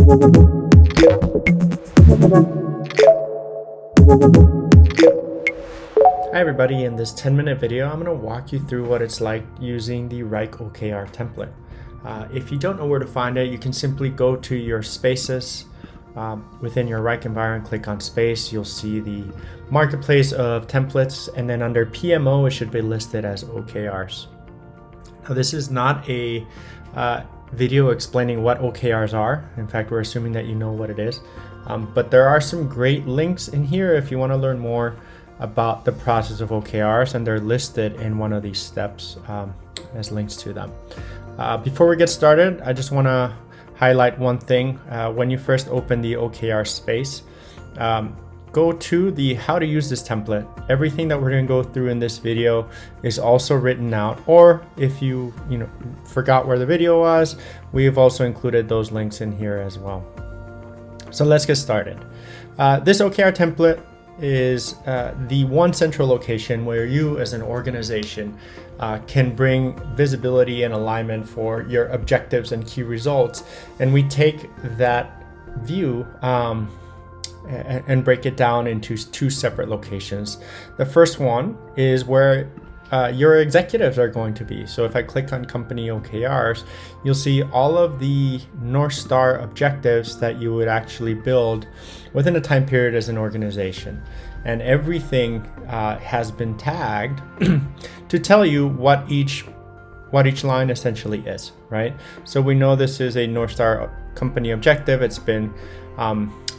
Hi everybody, in this 10-minute video I'm going to walk you through what it's like using the Wrike OKR template. If you don't know where to find it, you can simply go to your spaces within your Wrike environment, click on space, you'll see the marketplace of templates, and then under PMO it should be listed as OKRs. Now this is not a video explaining what OKRs are. In fact, we're assuming that you know what it is. But there are some great links in here if you want to learn more about the process of OKRs, and they're listed in one of these steps as links to them. Before we get started, I just want to highlight one thing. When you first open the OKR space, go to the how to use this template. Everything that we're going to go through in this video is also written out, or if you forgot where the video was, we've also included those links in here as well. So let's get started. This OKR template is the one central location where you as an organization can bring visibility and alignment for your objectives and key results. And we take that view and break it down into two separate locations. The first one is where your executives are going to be. So if I click on company OKRs, you'll see all of the North Star objectives that you would actually build within a time period as an organization. And everything has been tagged to tell you what each line essentially is, right? So we know this is a North Star company objective. It's been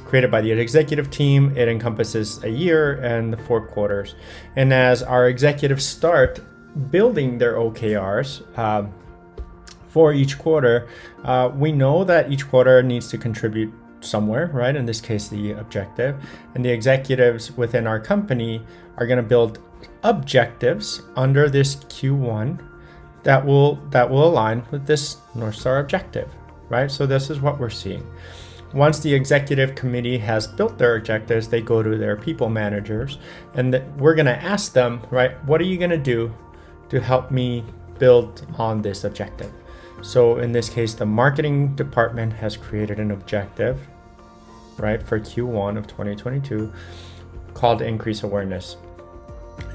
created by the executive team. It encompasses a year and the 4 quarters. And as our executives start building their OKRs for each quarter, we know that each quarter needs to contribute somewhere, right? In this case, the objective. And the executives within our company are going to build objectives under this Q1 that will align with this North Star objective, right? So this is what we're seeing. Once the executive committee has built their objectives, they go to their people managers, and we're going to ask them, right, what are you going to do to help me build on this objective? So in this case, the marketing department has created an objective, right, for Q1 of 2022 called increase awareness.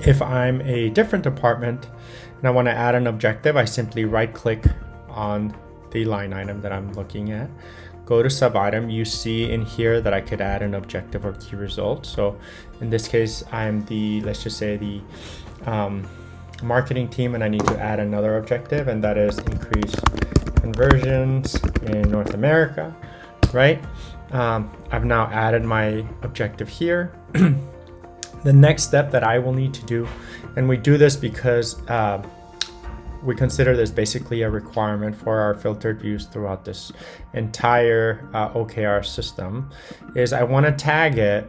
If I'm a different department and I want to add an objective, I simply right click on the line item that I'm looking at. Go to sub item. You see in here that I could add an objective or key result. So in this case, I'm let's just say the marketing team, and I need to add another objective, and that is increase conversions in North America, right? I've now added my objective here. The next step that I will need to do, and we do this because we consider this basically a requirement for our filtered views throughout this entire OKR system, is I want to tag it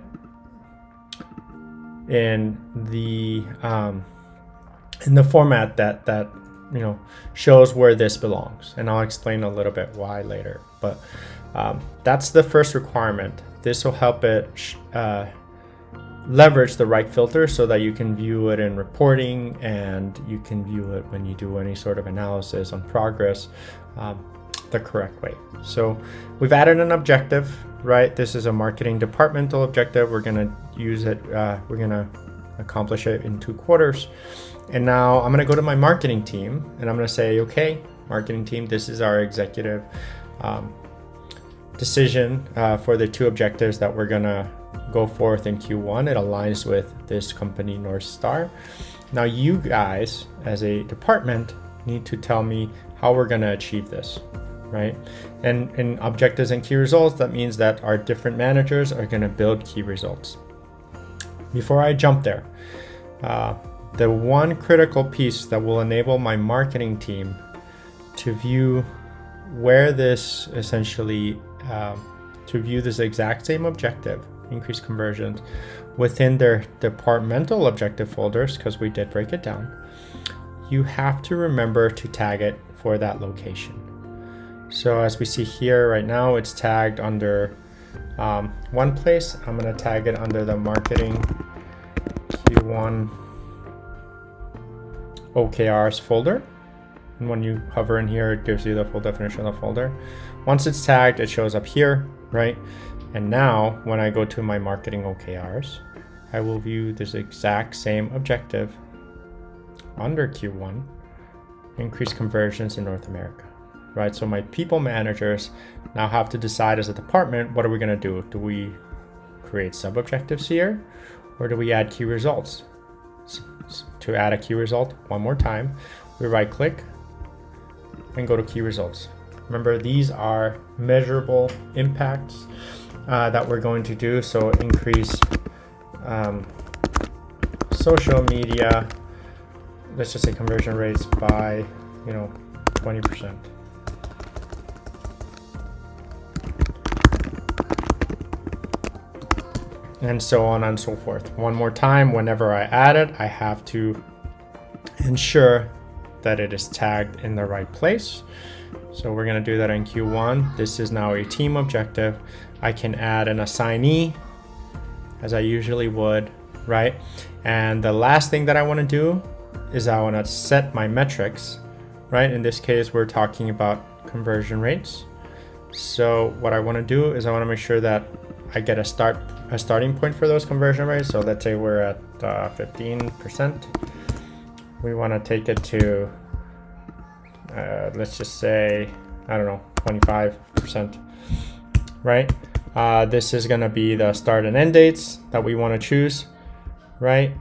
in the format that shows where this belongs, and I'll explain a little bit why later. But that's the first requirement. This will help it leverage the right filter so that you can view it in reporting, and you can view it when you do any sort of analysis on progress the correct way. So we've added an objective, right? This is a marketing departmental objective. We're going to use it. We're going to accomplish it in 2 quarters. And now I'm going to go to my marketing team, and I'm going to say, okay, marketing team, this is our executive decision for the 2 objectives that we're going to go forth in Q1. It aligns with this company North Star. Now you guys as a department need to tell me how we're going to achieve this, right? And in objectives and key results, that means that our different managers are going to build key results. Before I jump there, the one critical piece that will enable my marketing team to view where this essentially to view this exact same objective, increase conversions, within their departmental objective folders, because we did break it down, you have to remember to tag it for that location. So as we see here right now, it's tagged under one place. I'm going to tag it under the marketing Q1 OKRs folder. And when you hover in here, it gives you the full definition of the folder. Once it's tagged, it shows up here, right? And now when I go to my marketing OKRs, I will view this exact same objective under Q1, increase conversions in North America, right? So my people managers now have to decide as a department, what are we gonna do? Do we create sub-objectives here, or do we add key results? To add a key result, one more time, we right click and go to key results. Remember, these are measurable impacts that we're going to do. So increase social media, let's just say conversion rates by 20%. And so on and so forth. One more time, whenever I add it, I have to ensure that it is tagged in the right place. So we're gonna do that in Q1. This is now a team objective. I can add an assignee, as I usually would, right? And the last thing that I wanna do is I wanna set my metrics, right? In this case, we're talking about conversion rates. So what I wanna do is I wanna make sure that I get a starting point for those conversion rates. So let's say we're at 15%. We want to take it to, let's just say, I don't know, 25%, right? This is going to be the start and end dates that we want to choose, right?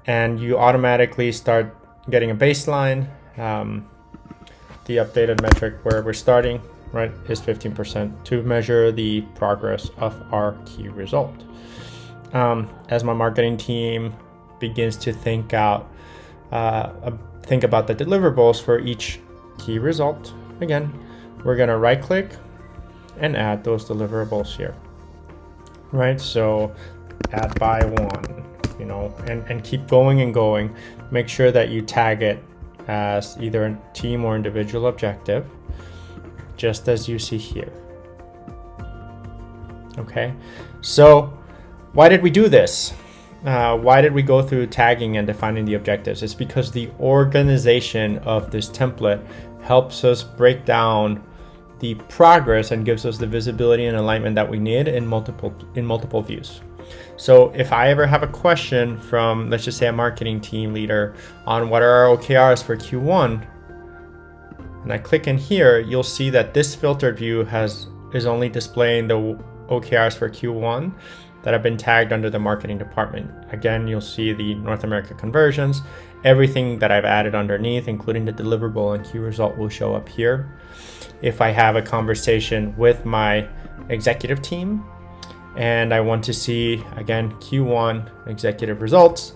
And you automatically start getting a baseline. The updated metric where we're starting, right, is 15% to measure the progress of our key result. As my marketing team begins to think about the deliverables for each key result, again, we're going to right click and add those deliverables here, right? So add by one, and keep going and going. Make sure that you tag it as either a team or individual objective, just as you see here. Okay, so why did we do this? Why did we go through tagging and defining the objectives? It's because the organization of this template helps us break down the progress and gives us the visibility and alignment that we need in multiple views. So if I ever have a question from, let's just say, a marketing team leader on what are our OKRs for Q1, and I click in here, you'll see that this filtered view is only displaying the OKRs for Q1 that have been tagged under the marketing department. Again, you'll see the North America conversions. Everything that I've added underneath, including the deliverable and key result, will show up here. If I have a conversation with my executive team and I want to see, again, Q1 executive results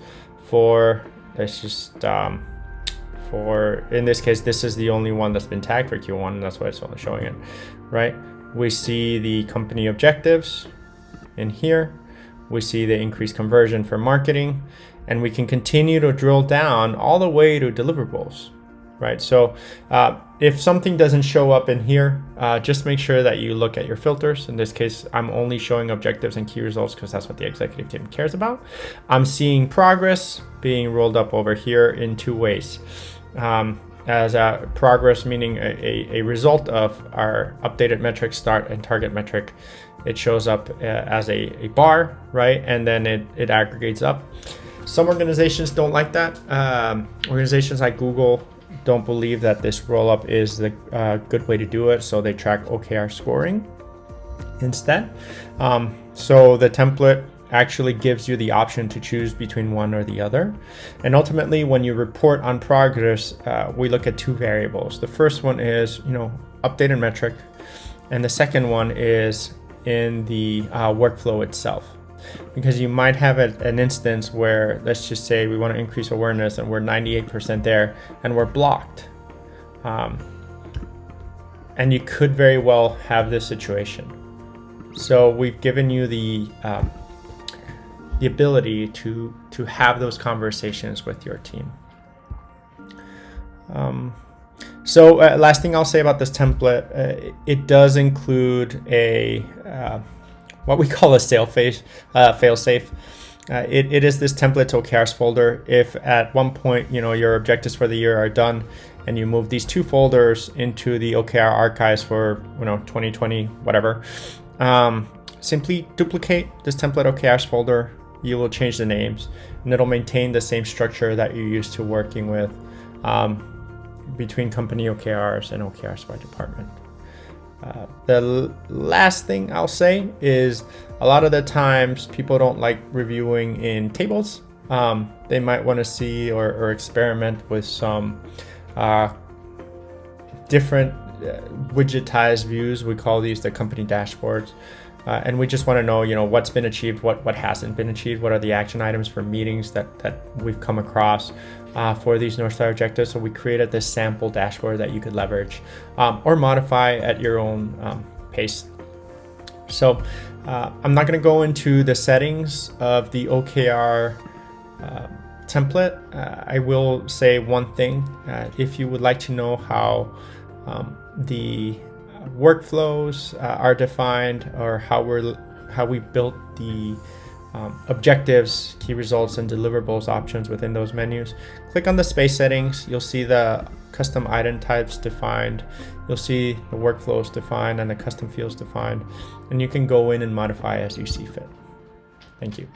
for, let's just, in this case, this is the only one that's been tagged for Q1, and that's why it's only showing it, right? We see the company objectives in here. We see the increased conversion for marketing, and we can continue to drill down all the way to deliverables, right? So if something doesn't show up in here, just make sure that you look at your filters. In this case, I'm only showing objectives and key results because that's what the executive team cares about. I'm seeing progress being rolled up over here in two ways. As a progress, meaning a result of our updated metric start and target metric, it shows up as a bar, right? And then it aggregates up. Some organizations don't like that. Organizations like Google don't believe that this roll up is the good way to do it, so they track OKR scoring instead. So the template actually gives you the option to choose between one or the other. And ultimately, when you report on progress, we look at two variables. The first one is, updated metric, and the second one is in the workflow itself. Because you might have an instance where, let's just say we want to increase awareness and we're 98% there and we're blocked. And you could very well have this situation. So we've given you the ability to have those conversations with your team. So last thing I'll say about this template, it does include a what we call a fail-safe. It is this template OKRs folder. If at one point your objectives for the year are done and you move these two folders into the OKR archives for 2020 whatever, simply duplicate this template OKRs folder. You will change the names, and it'll maintain the same structure that you're used to working with between company OKRs and OKRs by department. The last thing I'll say is a lot of the times people don't like reviewing in tables. They might want to see or experiment with some different widgetized views. We call these the company dashboards. And we just want to know, what's been achieved, what hasn't been achieved, what are the action items for meetings that we've come across for these North Star objectives. So we created this sample dashboard that you could leverage or modify at your own pace. So I'm not going to go into the settings of the OKR template. I will say one thing. If you would like to know how the workflows are defined, or how we built the objectives, key results, and deliverables options within those menus, click on the space settings. You'll see the custom item types defined. You'll see the workflows defined and the custom fields defined, and you can go in and modify as you see fit. Thank you.